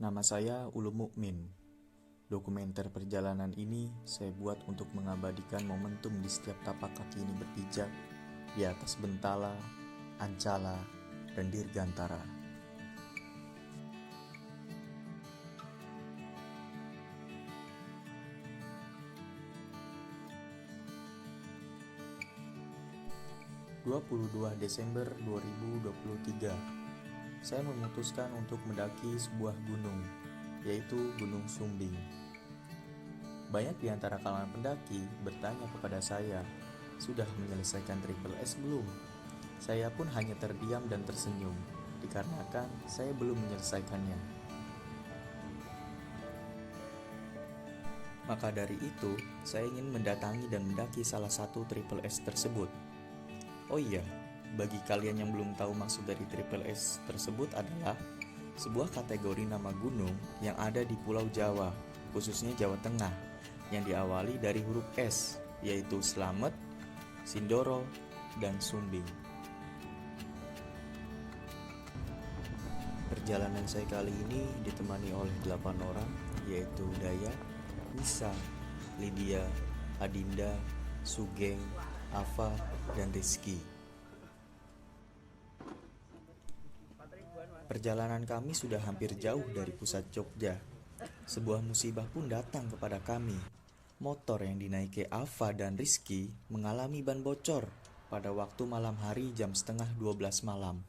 Nama saya Ulum Mukmin. Dokumenter perjalanan ini saya buat untuk mengabadikan momentum di setiap tapak kaki ini berpijak di atas Bentala, Ancala, dan Dirgantara. (22 Desember 2023) saya memutuskan untuk mendaki sebuah gunung, yaitu Gunung Sumbing. Banyak di antara kalangan pendaki bertanya kepada saya, sudah menyelesaikan Triple S belum? Saya pun hanya terdiam dan tersenyum, dikarenakan saya belum menyelesaikannya. Maka dari itu, saya ingin mendatangi dan mendaki salah satu Triple S tersebut. Oh iya, bagi kalian yang belum tahu maksud dari Triple S tersebut adalah sebuah kategori nama gunung yang ada di Pulau Jawa, khususnya Jawa Tengah, yang diawali dari huruf S, yaitu Slamet, Sindoro, dan Sumbing. Perjalanan saya kali ini ditemani oleh 8 orang, yaitu Daya, Nisa, Lydia, Adinda, Sugeng, Ava, dan Rizky. Perjalanan kami sudah hampir jauh dari pusat Jogja. Sebuah musibah pun datang kepada kami. Motor yang dinaiki Ava dan Rizky mengalami ban bocor pada waktu malam hari jam setengah 12 malam.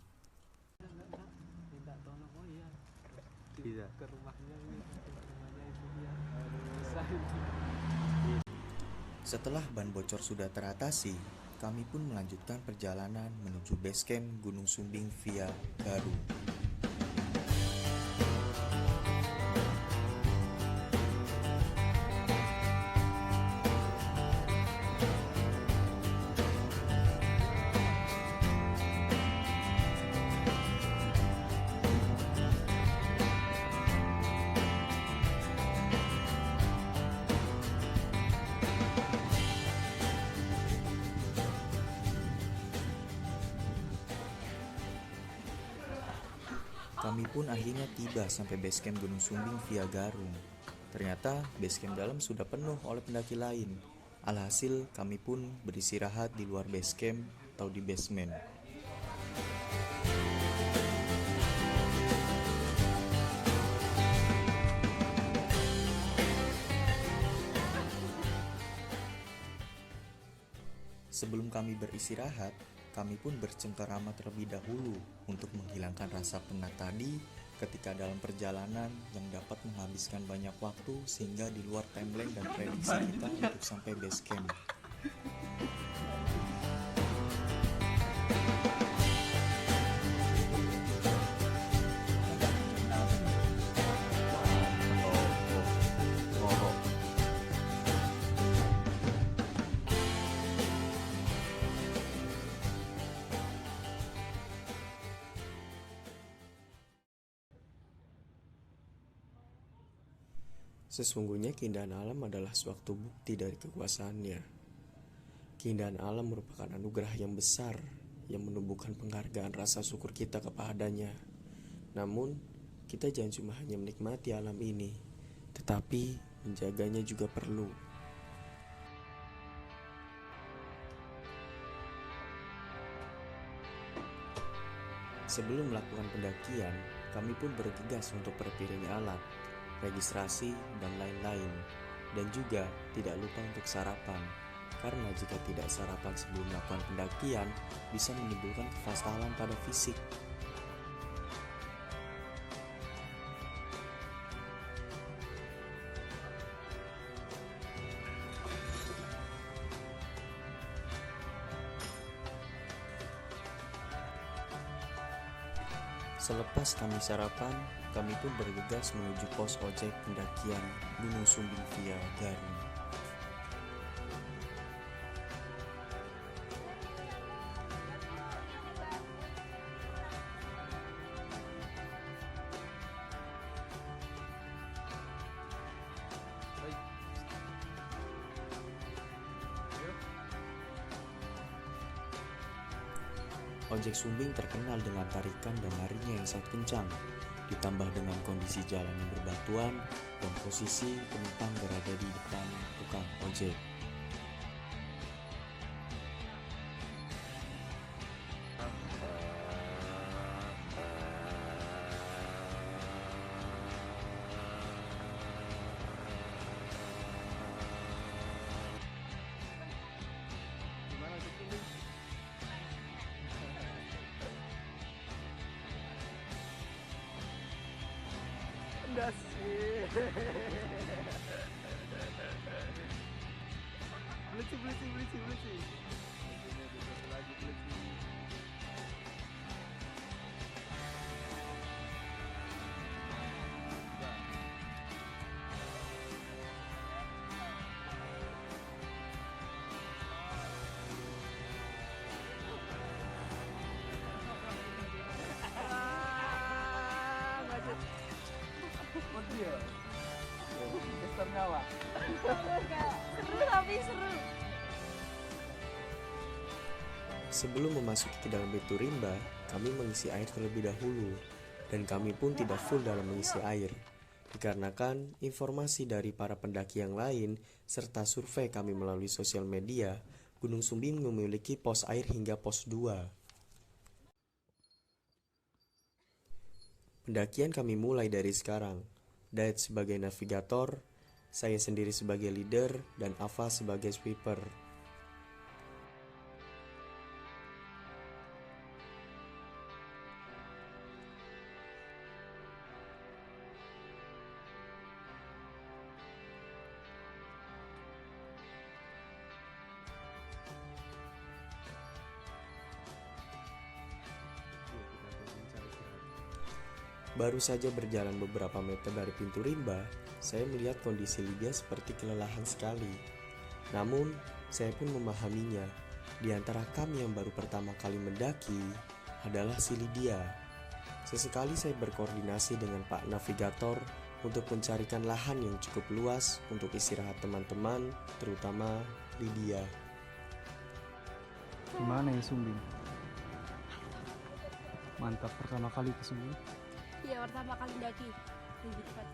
Setelah ban bocor sudah teratasi, kami pun melanjutkan perjalanan menuju base camp Gunung Sumbing via Garung. Kami pun akhirnya tiba sampai basecamp Gunung Sumbing via Garung. Ternyata basecamp dalam sudah penuh oleh pendaki lain. Alhasil kami pun beristirahat di luar basecamp atau di basement. Sebelum kami beristirahat, kami pun bercengkerama terlebih dahulu untuk menghilangkan rasa penat tadi ketika dalam perjalanan yang dapat menghabiskan banyak waktu sehingga di luar timeline dan prediksi kita untuk sampai base camp. Sesungguhnya keindahan alam adalah suatu bukti dari kekuasaannya. Keindahan alam merupakan anugerah yang besar yang menumbuhkan penghargaan rasa syukur kita kepadanya. Namun, kita jangan cuma hanya menikmati alam ini, tetapi menjaganya juga perlu. Sebelum melakukan pendakian, kami pun bergegas untuk berpiring alat, registrasi, dan lain-lain. Dan juga tidak lupa untuk sarapan, karena jika tidak sarapan sebelum melakukan pendakian bisa menimbulkan kefastalan pada fisik. Selepas kami sarapan, kami pun bergegas menuju pos ojek pendakian Gunung Sumbing via Garung. Ojek Sumbing terkenal dengan tarikan dan larinya yang sangat kencang. ditambah dengan kondisi jalan yang berbatuan dan posisi penumpang berada di depan tukang ojek. Enggak sih. Beleci. Lagi beleci. Mati ya? Tester nyawa. Seru tapi seru. Sebelum memasuki ke dalam Batu Rimba, kami mengisi air terlebih dahulu, dan kami pun tidak full dalam mengisi air. Dikarenakan informasi dari para pendaki yang lain, serta survei kami melalui sosial media, Gunung Sumbing memiliki pos air hingga pos 2. Pendakian kami mulai dari sekarang. Daet sebagai navigator, saya sendiri sebagai leader, dan Ava sebagai sweeper. Baru saja berjalan beberapa meter dari pintu rimba, saya melihat kondisi Lydia seperti kelelahan sekali. Namun, saya pun memahaminya. Di antara kami yang baru pertama kali mendaki adalah si Lydia. Sesekali saya berkoordinasi dengan Pak Navigator untuk mencarikan lahan yang cukup luas untuk istirahat teman-teman, terutama Lydia. Gimana ya Sumbing? Mantap pertama kali ke Sumbing. Iya, pertama kali daki. Lebih cepat.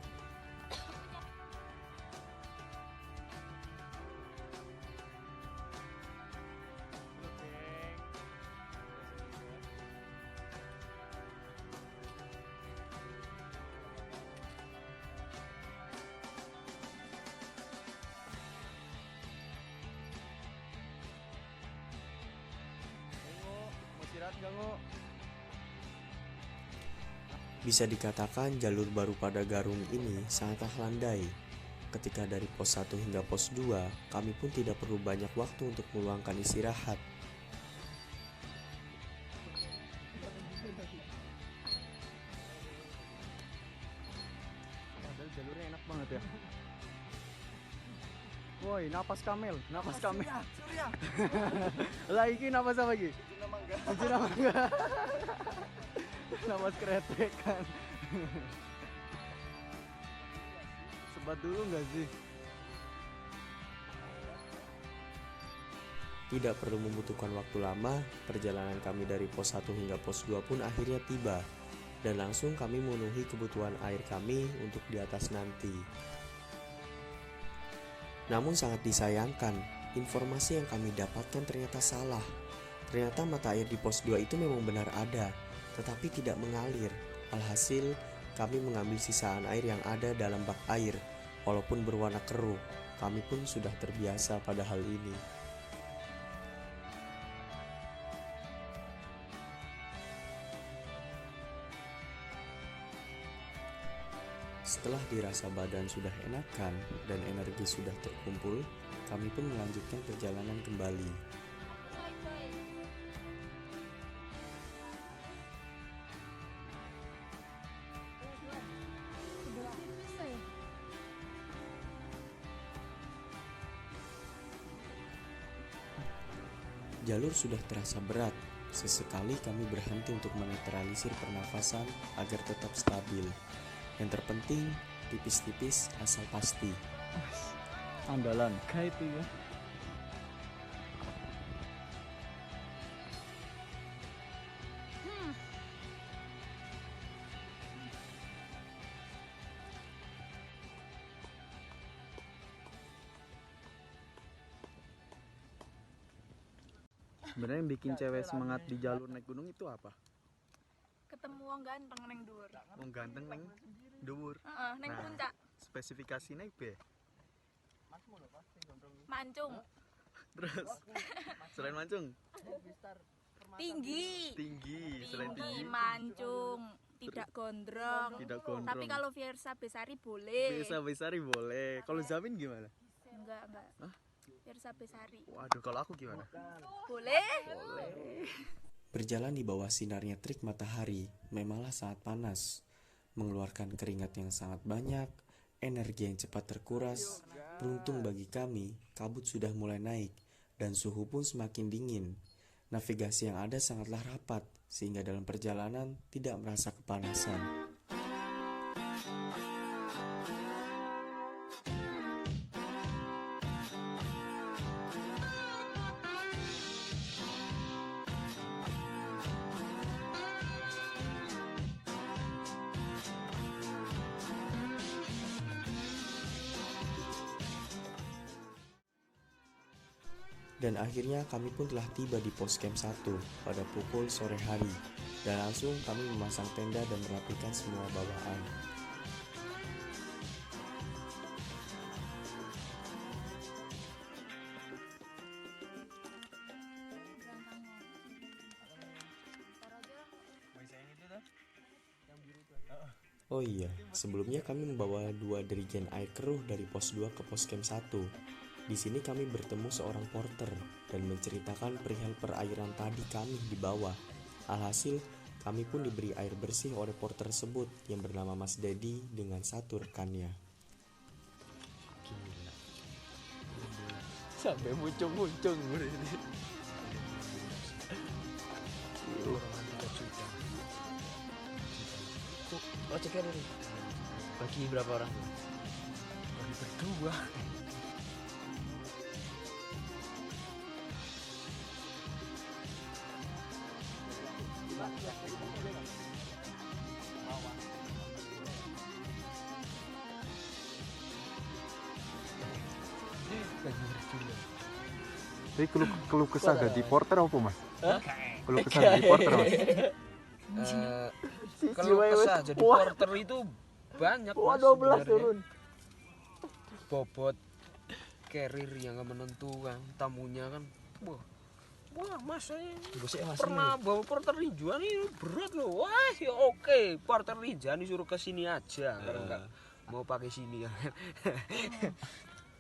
Mau istirahat gak Ngo? Bisa dikatakan jalur baru pada Garung ini sangatlah landai. Ketika dari pos 1 hingga pos 2, kami pun tidak perlu banyak waktu untuk meluangkan istirahat. Padahal jalurnya enak banget ya. Woi, napas kamel. Surya. Lah iki napas apa iki? Biji mangga. Napas kretek kan. Sebat dulu nggak sih? Tidak perlu membutuhkan waktu lama, perjalanan kami dari pos 1 hingga pos 2 pun akhirnya tiba. Dan langsung kami memenuhi kebutuhan air kami untuk di atas nanti. Namun sangat disayangkan, informasi yang kami dapatkan ternyata salah. Ternyata mata air di pos 2 itu memang benar ada, tetapi tidak mengalir. Alhasil, kami mengambil sisaan air yang ada dalam bak air, walaupun berwarna keruh. Kami pun sudah terbiasa pada hal ini. Setelah dirasa badan sudah enakan dan energi sudah terkumpul, kami pun melanjutkan perjalanan kembali. Jalur sudah terasa berat. Sesekali kami berhenti untuk menetralisir pernafasan agar tetap stabil. Yang terpenting, tipis-tipis asal pasti. Andalan kayak itu ya. Sebenarnya yang bikin cewek semangat di jalur naik gunung itu apa? Ketemu wong ganteng neng dhuwur. Wong ganteng neng dhuwur. Heeh, neng Nah. puncak. Spesifikasinya B. Mancung. Terus selain mancung, Tinggi. tinggi. Selain Tinggi, tinggi, mancung, tidak gondrong. tidak gondrong. Tapi kalau Fiersa Besari boleh. bisa besari boleh. Kalau Zamin gimana? Enggak. Fiersa Besari. Waduh, kalau aku gimana? Boleh. Berjalan di bawah sinarnya terik matahari memanglah sangat panas, mengeluarkan keringat yang sangat banyak, energi yang cepat terkuras. Beruntung bagi kami, kabut sudah mulai naik dan suhu pun semakin dingin. Navigasi yang ada sangatlah rapat, sehingga dalam perjalanan tidak merasa kepanasan. Dan akhirnya kami pun telah tiba di pos camp 1 pada pukul sore hari. Dan langsung kami memasang tenda dan merapikan semua bawaan. Oh iya, sebelumnya kami membawa 2 dirigen air keruh dari pos 2 ke pos camp 1. Di sini kami bertemu seorang porter dan menceritakan perihal perairan tadi kami di bawah. Alhasil, kami pun diberi air bersih oleh porter tersebut yang bernama Mas Dedi dengan satu rekannya. Sampai muncung-muncung ini. Oh ceker ini. Bagi berapa orang tuh? Bagi berdua. Tapi keluh kesah di porter apa mas? Keluh kesah di porter mas? Kalau kesah jadi porter itu banyak mas sebenarnya. Bobot carrier yang gak menentukan, tamunya kan wah mas saya pernah bawa porter Rinjani berat loh. Wah ya oke, porter Rinjani suruh ke sini aja kalau nggak mau pakai sini ya.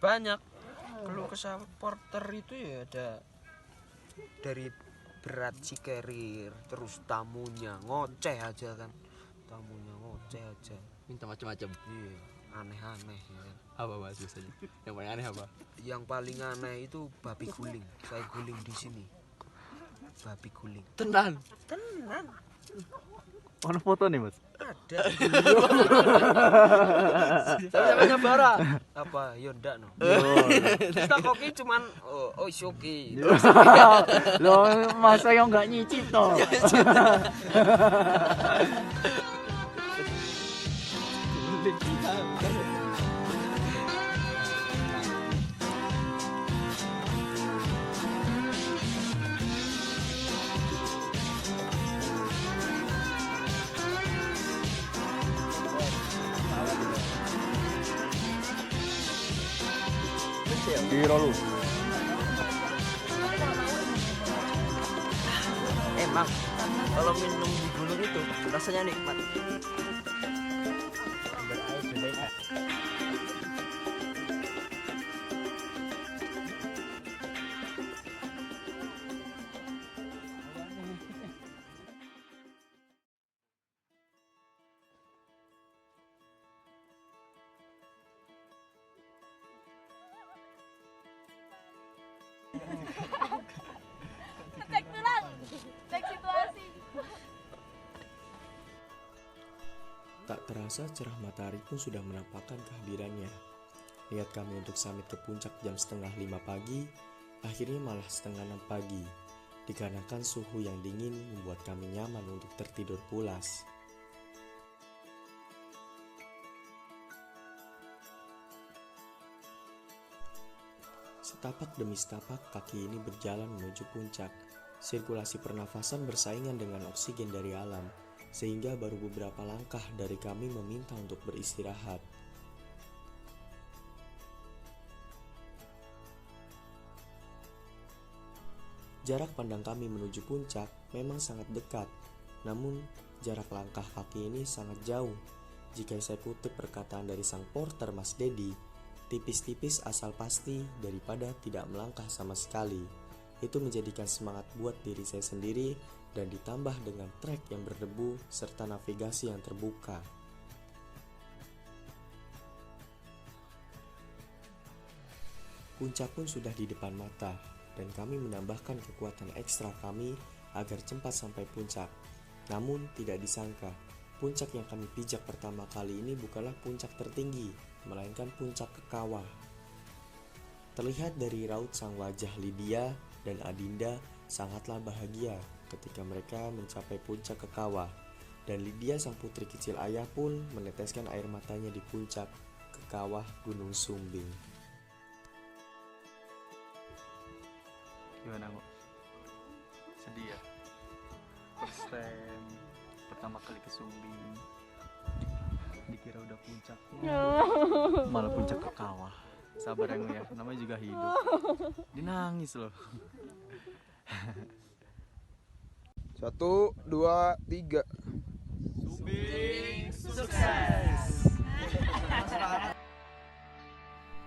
Banyak kalau kesah porter itu ya ada dari berat si carrier, terus tamunya ngoceh aja kan, tamunya ngoceh aja, Minta macam-macam. iya aneh-aneh ya kan. Apa mas biasanya? Yang paling aneh apa? Yang paling aneh itu babi guling. Saya guling di sini. Babi guling. Tenan. Mana foto nih mas? Ada. Tapi nyapa ora? Apa? Ya ndak no. Terus tak koki cuman oh oke. Loh masa yang nggak nyicip toh? Biro lu. Emang kalau minum di gunung itu rasanya nikmat. Cek tulang. Cek situasi. Tak terasa cerah matahari pun sudah menampakkan kehadirannya. Niat kami untuk samit ke puncak jam 4:30 pagi, akhirnya malah 5:30 pagi. Dikarenakan suhu yang dingin membuat kami nyaman untuk tertidur pulas. Setapak demi setapak kaki ini berjalan menuju puncak. Sirkulasi pernafasan bersaingan dengan oksigen dari alam, sehingga baru beberapa langkah dari kami meminta untuk beristirahat. Jarak pandang kami menuju puncak memang sangat dekat, namun jarak langkah kaki ini sangat jauh. Jika saya kutip perkataan dari sang porter Mas Dedi, tipis-tipis asal pasti daripada tidak melangkah sama sekali. Itu menjadikan semangat buat diri saya sendiri dan ditambah dengan trek yang berdebu serta navigasi yang terbuka. Puncak pun sudah di depan mata, dan kami menambahkan kekuatan ekstra kami agar cepat sampai puncak. Namun tidak disangka, puncak yang kami pijak pertama kali ini bukanlah puncak tertinggi, melainkan puncak Kekawah. Terlihat dari raut sang wajah Lydia dan Adinda sangatlah bahagia ketika mereka mencapai puncak Kekawah. Dan Lydia sang putri kecil ayah pun meneteskan air matanya di puncak Kekawah Gunung Sumbing. Gimana kok? Sedih ya? First time pertama kali ke Sumbing, dikira udah puncak, malah puncak Kekawah. Sabar ya, namanya juga hidup. Dinangis loh. 1, 2, 3.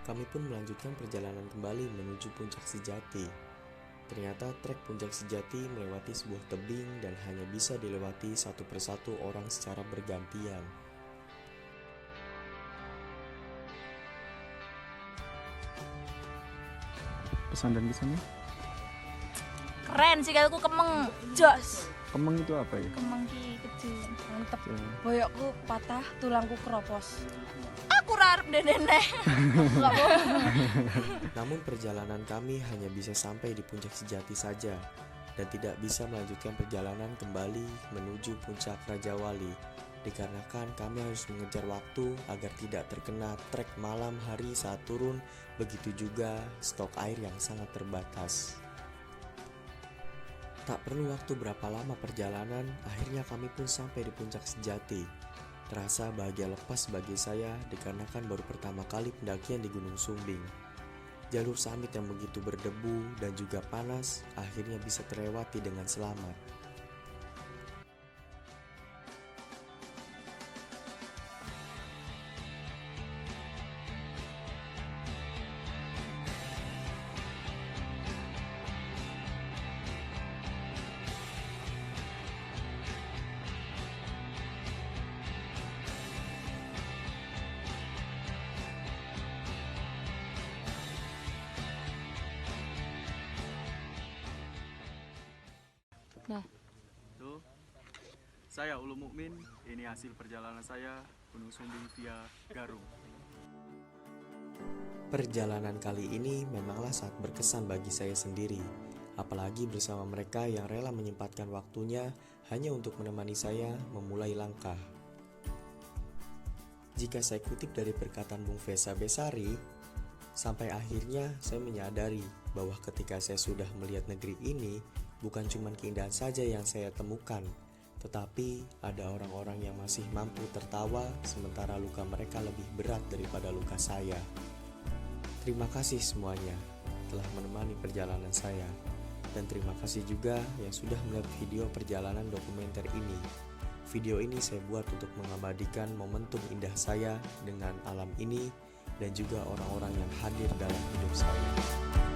Kami pun melanjutkan perjalanan kembali menuju puncak sejati. Ternyata trek puncak sejati melewati sebuah tebing dan hanya bisa dilewati satu persatu orang secara bergantian. Pesan dan kesannya? Keren sih aku kemeng. Jos. Kemeng itu apa ya? Kemeng ki kecil. Mantep. Boyokku patah, tulangku keropos. Aku rarep nenek. Enggak bohong. Namun perjalanan kami hanya bisa sampai di puncak sejati saja dan tidak bisa melanjutkan perjalanan kembali menuju puncak Raja Wali, dikarenakan kami harus mengejar waktu agar tidak terkena trek malam hari saat turun, begitu juga stok air yang sangat terbatas. Tak perlu waktu berapa lama perjalanan, akhirnya kami pun sampai di puncak sejati. Terasa bahagia lepas bagi saya dikarenakan baru pertama kali pendakian di Gunung Sumbing. Jalur summit yang begitu berdebu dan juga panas akhirnya bisa terlewati dengan selamat. Nah, Tuh, saya Ulu Mukmin. Ini hasil perjalanan saya Gunung Sumbing via Garung. Perjalanan kali ini memanglah sangat berkesan bagi saya sendiri, apalagi bersama mereka yang rela menyempatkan waktunya hanya untuk menemani saya memulai langkah. Jika saya kutip dari perkataan Bung Vesa Besari, sampai akhirnya saya menyadari bahwa ketika saya sudah melihat negeri ini, bukan cuma keindahan saja yang saya temukan, tetapi ada orang-orang yang masih mampu tertawa sementara luka mereka lebih berat daripada luka saya. Terima kasih semuanya telah menemani perjalanan saya, dan terima kasih juga yang sudah melihat video perjalanan dokumenter ini. Video ini saya buat untuk mengabadikan momentum indah saya dengan alam ini dan juga orang-orang yang hadir dalam hidup saya.